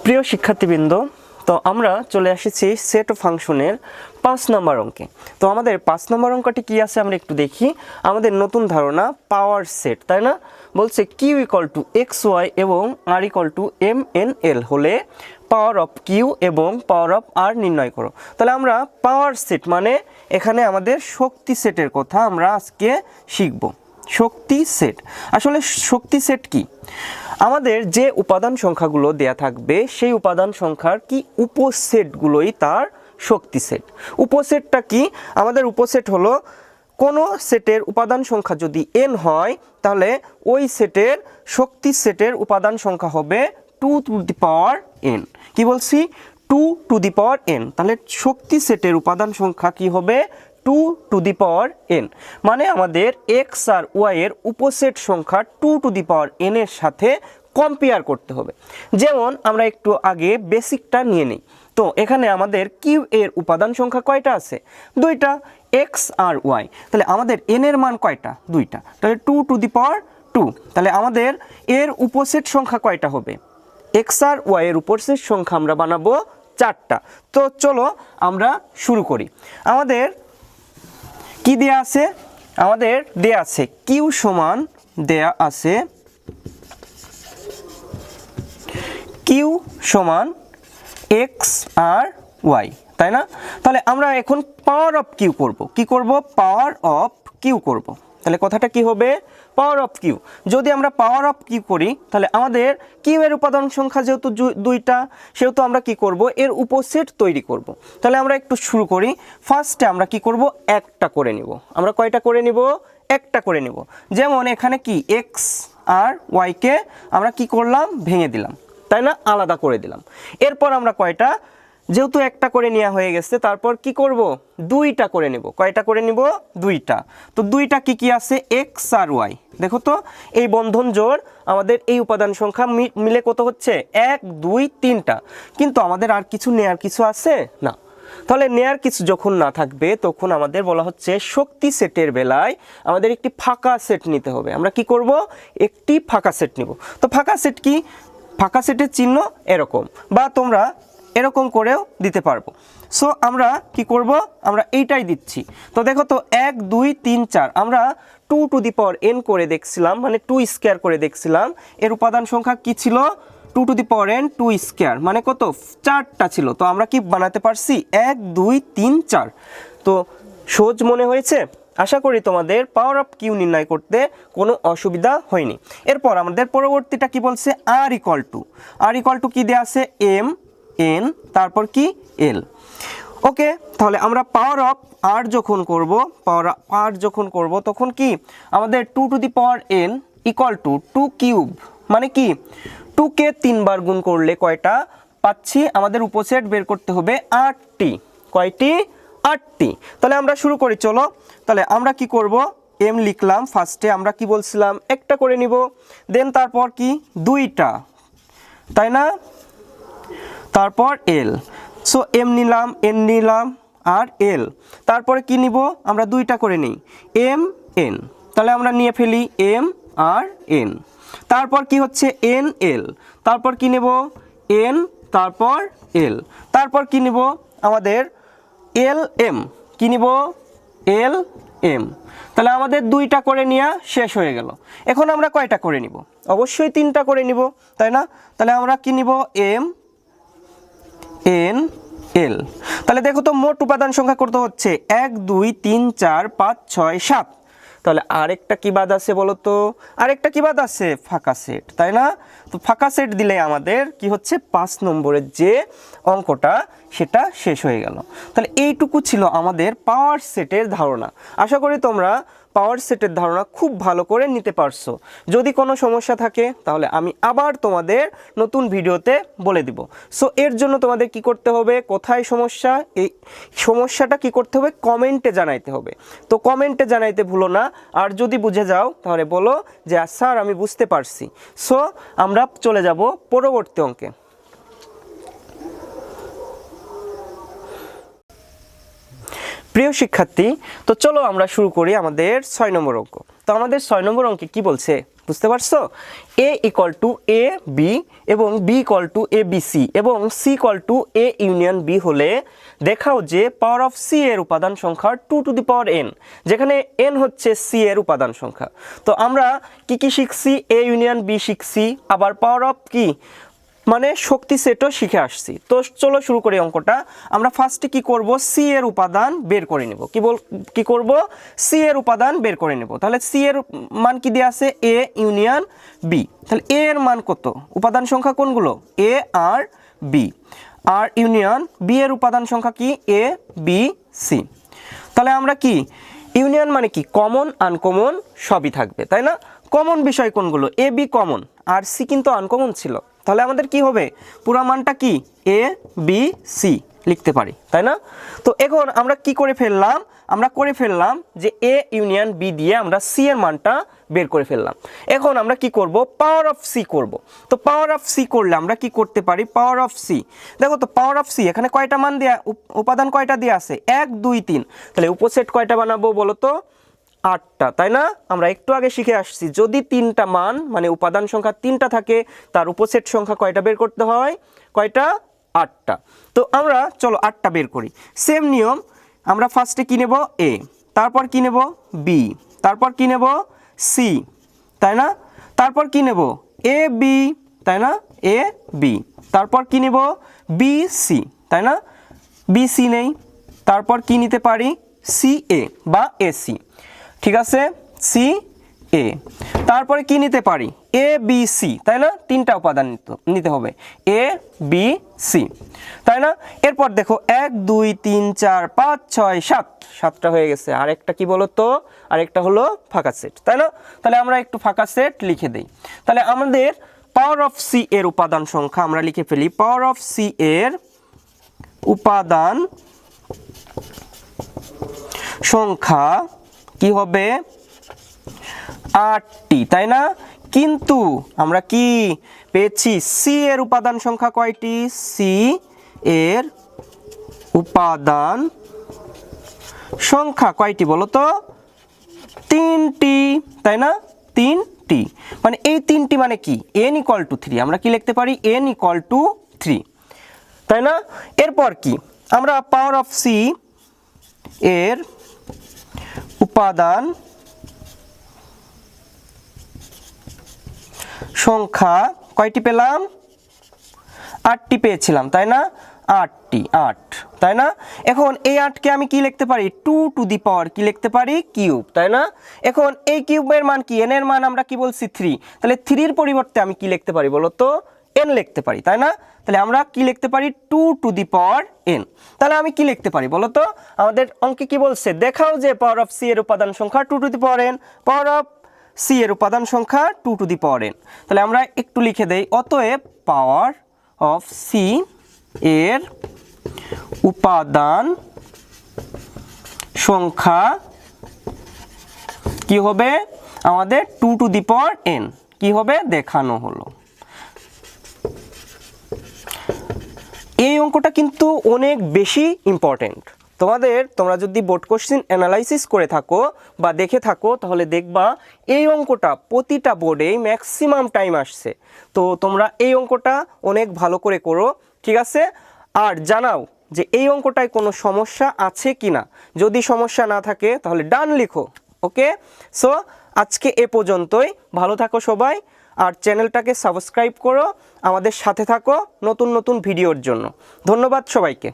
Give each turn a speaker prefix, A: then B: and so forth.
A: প্রিয় শিক্ষার্থীবৃন্দ, তো আমরা চলে এসেছি সেট ফাংশনের 5 নম্বর অঙ্কে। তো আমাদের 5 নম্বর অঙ্কটি কি আছে আমরা একটু দেখি। আমাদের নতুন ধারণা পাওয়ার সেট, তাই না? বলছে Q equal to X Y এবং R equal to M N L হলে পাওয়ার অফ কিউ এবং পাওয়ার অফ আর নির্ণয় করো। তাহলে আমরা পাওয়ার সেট মানে এখানে আমাদের শক্তি সেটের কথা আমরা আজকে শিখব। শক্তি সেট, আসলে শক্তি সেট কি? আমাদের যে উপাদান সংখ্যাগুলো দেয়া থাকবে সেই উপাদান সংখ্যার কি উপসেটগুলোই তার শক্তি সেট। উপসেটটা কি? আমাদের উপসেট হলো কোনো সেটের উপাদান সংখ্যা যদি n হয় তাহলে ওই সেটের শক্তি সেটের উপাদান সংখ্যা হবে 2 টু দি পাওয়ার n। কি বলছি? 2 টু দি পাওয়ার n। তাহলে শক্তি সেটের উপাদান সংখ্যা কি হবে? 2 টু দি পাওয়ার n। মানে আমাদের x আর y এর উপসেট সংখ্যা 2 টু দি পাওয়ার n এর সাথে কম্পেয়ার করতে হবে। যেমন আমরা একটু আগে বেসিকটা নিয়ে নিই। তো এখানে আমাদের কিউ এর উপাদান সংখ্যা কয়টা আছে? দুইটা, x আর y। তাহলে আমাদের n এর মান কয়টা? দুইটা। তাহলে 2 টু দি পাওয়ার 2। তাহলে আমাদের এর উপসেট সংখ্যা কয়টা হবে? x আর y এর উপসেট সংখ্যা আমরা বানাবো 4টা। তো চলো আমরা শুরু করি। আমাদের কি দেয়া আছে? আমাদের দেয়া আছে কিউ সমান দেয়া আছে কিউ সমান এক্স আর ওয়াই, তাই না? তাহলে আমরা এখন পাওয়ার অফ কিউ করব। কি করব? পাওয়ার অফ কিউ করব। তাহলে কথাটা কি হবে? Power of Q. যদি আমরা পাওয়ার অফ কিউ করি তাহলে আমাদের কিউ এর উপাদান সংখ্যা যেহেতু দুইটা, সেহেতু আমরা কি করব? এর উপসেট তৈরি করব। তাহলে আমরা একটু শুরু করি। ফার্স্টে আমরা কি করব? একটা করে নিব। আমরা কয়টা করে নিব? একটা করে নিব। যেমন এখানে কি এক্স আর ওয়াইকে আমরা কি করলাম? ভেঙে দিলাম, তাই না? আলাদা করে দিলাম। এরপর আমরা কয়টা, যেহেতু একটা করে নেওয়া হয়ে গেছে, তারপর কি করব? দুইটা করে নেব। কয়টা করে নিব? দুইটা। তো দুইটা কি কি আছে? এক্স আর ওয়াই। দেখো তো এই বন্ধন জোড় আমাদের এই উপাদান সংখ্যা মিলে কত হচ্ছে? 1 2 3টা। কিন্তু আমাদের আর কিছু নেয়ার কিছু আছে না। তাহলে নেয়ার কিছু যখন না থাকবে তখন আমাদের বলা হচ্ছে শক্তি সেটের বেলায় আমাদের একটি ফাঁকা সেট নিতে হবে। আমরা কি করব? একটি ফাঁকা সেট নিব। তো ফাঁকা সেট কি? ফাঁকা সেটের চিহ্ন এরকম, বা তোমরা এরকম করেও দিতে পারবো। সো আমরা কি করব? আমরা এইটাই দিচ্ছি। তো দেখো তো 1 2 3 4 আমরা 2 টু দি পাওয়ার n করে দেখছিলাম, মানে 2 স্কয়ার করে দেখছিলাম। এর উপাদান সংখ্যা কি ছিল? 2 to the power n 2 square, মানে কত? 4টা ছিল। তো আমরা কি বানাতে পারছি? 1 2 3 4। তো সহজ মনে হয়েছে? আশা করি তোমাদের পাওয়ার অফ কিউ নির্ণয় করতে কোনো অসুবিধা হয়নি। এরপর আমাদের পরবর্তীটা কি বলছে? আর ইকুয়াল টু কি দেয়া আছে? এম এন, তারপর কি? এল। ওকে, তাহলে আমরা পাওয়ার অফ আর যখন করব তখন কি আমাদের 2 to the power n equal to 2 cube, মানে কি 2 কে 3 বার গুণ করলে কয়টা পাচ্ছি? আমাদের উপসেট বের করতে হবে 8টি। কয়টি? 8টি। তাহলে আমরা শুরু করি, চলো। তাহলে আমরা কি করব? m লিখলাম ফার্স্টে। আমরা কি বলছিলাম? একটা করে নিব। দেন তারপর কি? দুইটা, তাই না? তারপর এল। সো এম নিলাম, এন নিলাম আর এল। তারপরে কি নিব? আমরা দুইটা করে নিই, এম এন। তাহলে আমরা নিয়ে ফেলি এম আর এন। তারপর কি হচ্ছে? N L. তারপর কি নেব? এন, তারপর এল। তারপর কি নিব? আমাদের এল এম। কি নিব? L M. তাহলে আমাদের দুইটা করে নেওয়া শেষ হয়ে গেল। এখন আমরা কয়টা করে নিব? অবশ্যই 3টা করে নিব, তাই না? তাহলে আমরা কি নিব? M N L. তাহলে দেখো তো মোট উপাদান সংখ্যা কত হচ্ছে? 1 2 3 4 5 6 7। তাহলে আরেকটা কি বাদ আছে বলো তো? আরেকটা কি বাদ আছে? ফাঁকা সেট, তাই না? তো ফাঁকা সেট দিলে আমাদের কি হচ্ছে? 5 নম্বরের যে অঙ্কটা সেটা শেষ হয়ে গেল। তাহলে এইটুকু ছিল আমাদের পাওয়ার সেটের ধারণা। আশা করি তোমরা পাওয়ার সেটের ধারণা খুব ভালো করে নিতে পারছো। যদি কোনো সমস্যা থাকে তাহলে আমি আবার তোমাদের নতুন ভিডিওতে বলে দিব। সো এর জন্য তোমাদের কি করতে হবে? কোথায় সমস্যা, এই সমস্যাটা কি করতে হবে? কমেন্টে জানাইতে হবে। তো কমেন্টে জানাইতে ভুলো না। আর যদি বুঝে যাও তাহলে বলো যে স্যার আমি বুঝতে পারছি। সো আমরা চলে যাব পরবর্তী অঙ্কে। প্রিয় শিক্ষার্থী, তো চলো আমরা শুরু করি আমাদের 6 নম্বর অঙ্ক। তো আমাদের 6 নম্বর অঙ্কে কি বলছে? বুঝতে পারছো? a equal to A B এবং b equal to A B C এবং c equal to A union B হলে দেখাও যে পাওয়ার অফ c এর উপাদান সংখ্যা 2 টু দি পাওয়ার n, যেখানে n হচ্ছে c এর উপাদান সংখ্যা। তো আমরা কি শিখছি? a ইউনিয়ন b শিখছি, আবার পাওয়ার অফ কি মানে শক্তি সেটও শিখে আসছি। তো চলো শুরু করি অঙ্কটা। আমরা ফার্স্টে কি করব? সি এর উপাদান বের করে নেব। কি করব? সি এর উপাদান বের করে নেব। তাহলে সি এর মান কি দেয়া আছে? A union B. তাহলে এ এর মান কত? উপাদান সংখ্যা কোনগুলো? এ আর বি। আর ইউনিয়ন বি এর উপাদান সংখ্যা কি? A B C. তাহলে আমরা কি ইউনিয়ন মানে কি? কমন আনকমন সবই থাকবে, তাই না? কমন বিষয় কোনগুলো? A B common, R C কিন্তু আনকমন ছিল। তাহলে আমাদের কি হবে? পুরো মানটা কি? এ বি সি লিখতে পারি, তাই না? তো এখন আমরা কি করে ফেললাম? আমরা করে ফেললাম যে এ ইউনিয়ন বি দিয়ে আমরা সি এর মানটা বের করে ফেললাম। এখন আমরা কি করব? পাওয়ার অফ সি করব। তো পাওয়ার অফ সি করলে আমরা কি করতে পারি? পাওয়ার অফ সি, দেখো তো পাওয়ার অফ সি এখানে কয়টা মান দেয়া, উপাদান কয়টা দেয়া আছে? 1 2 3। তাহলে উপসেট কয়টা বানাবো বলো তো? 8টা, তাই না? আমরা একটু আগে শিখে আসছি যদি 3টা মান মানে উপাদান সংখ্যা 3টা থাকে তার উপসেট সংখ্যা কয়টা বের করতে হয়? কয়টা? 8টা। তো আমরা চলো 8টা বের করি। সেম নিয়ম, আমরা ফার্স্টে কি নেব? এ, তারপর কি নেব? বি, তারপর কি নেব? সি, তাই না? তারপর কি নেব? এ বি, তাই না? A B. তারপর কি নেব? বি সি, তাই না? বি সি নেই। তারপর কি নিতে পারি? সি এ বা এসি, ঠিক আছে? সি এ। তারপরে কি নিতে পারি? এ বি সি, তাই না? 3টা উপাদান নিতে হবে, এ বি সি, তাই না? এরপর দেখো 1 2 3 4 5 6 7, 7টা হয়ে গেছে। আর একটা কি বলো তো? আরেকটা হলো ফাঁকা সেট, তাই না? তাহলে আমরা একটু ফাঁকা সেট লিখে দেই। তাহলে আমাদের পাওয়ার অফ সি এর উপাদান সংখ্যা আমরা লিখে ফেলি। পাওয়ার অফ সি এর উপাদান সংখ্যা কি হবে? 8টি, তাই না? কিন্তু আমরা কি পেয়েছি? সি এর উপাদান সংখ্যা কয়টি? সি এর উপাদান সংখ্যা কয়টি বলো তো? 3টি, তাই না? 3টি। মানে এই 3টি মানে কি? n equal to 3। আমরা কি লিখতে পারি? n ইকুয়াল টু 3, তাই না? এরপর কি? আমরা পাওয়ার অফ সি এর উপাদান সংখ্যা কয়টি পেলাম? 8টি পেয়েছিলাম, তাই না? 8টি, 8, তাই না? এখন এই 8কে আমি কি লিখতে পারি? 2 টু দি পাওয়ার কি লিখতে পারি? কিউব, তাই না? এখন এই কিউবের মান কি? n এর মান আমরা কি বলছি? 3। তাহলে 3 এর পরিবর্তে আমি কি লিখতে পারি বলো তো? n লিখতে পারি, তাই না? তাহলে আমরা কি লিখতে পারি? 2 টু দি পাওয়ার n। তাহলে আমি কি লিখতে পারি বলো তো? আমাদের অঙ্কে কি বলছে? দেখাও যে পাওয়ার অফ সি এর উপাদান সংখ্যা 2 to the power n। Power of C এর উপাদান সংখ্যা 2 টু দি পাওয়ার n। তাহলে আমরা একটু লিখে দেই। অতএব পাওয়ার অফ সি এর উপাদান সংখ্যা কি হবে? আমাদের 2 টু দি পাওয়ার n কি হবে? দেখানো হলো। এই অঙ্কটা কিন্তু অনেক বেশি ইম্পর্টেন্ট। তোমরা যদি বোর্ড কোশ্চেন অ্যানালাইসিস করে থাকো বা দেখে থাকো তাহলে দেখবা এই অঙ্কটা প্রতিটা বোর্ডেই ম্যাক্সিমাম টাইম আসছে। তো তোমরা এই অঙ্কটা অনেক ভালো করে করো, ঠিক আছে? আর জানাও যে এই অঙ্কটায় কোনো সমস্যা আছে কিনা। যদি সমস্যা না থাকে তাহলে ডান লিখো। ওকে, সো আজকে এ পর্যন্তই। ভালো থাকো সবাই, আর চ্যানেলটাকে সাবস্ক্রাইব করো, আমাদের সাথে থাকো নতুন নতুন ভিডিওর জন্য। ধন্যবাদ সবাইকে।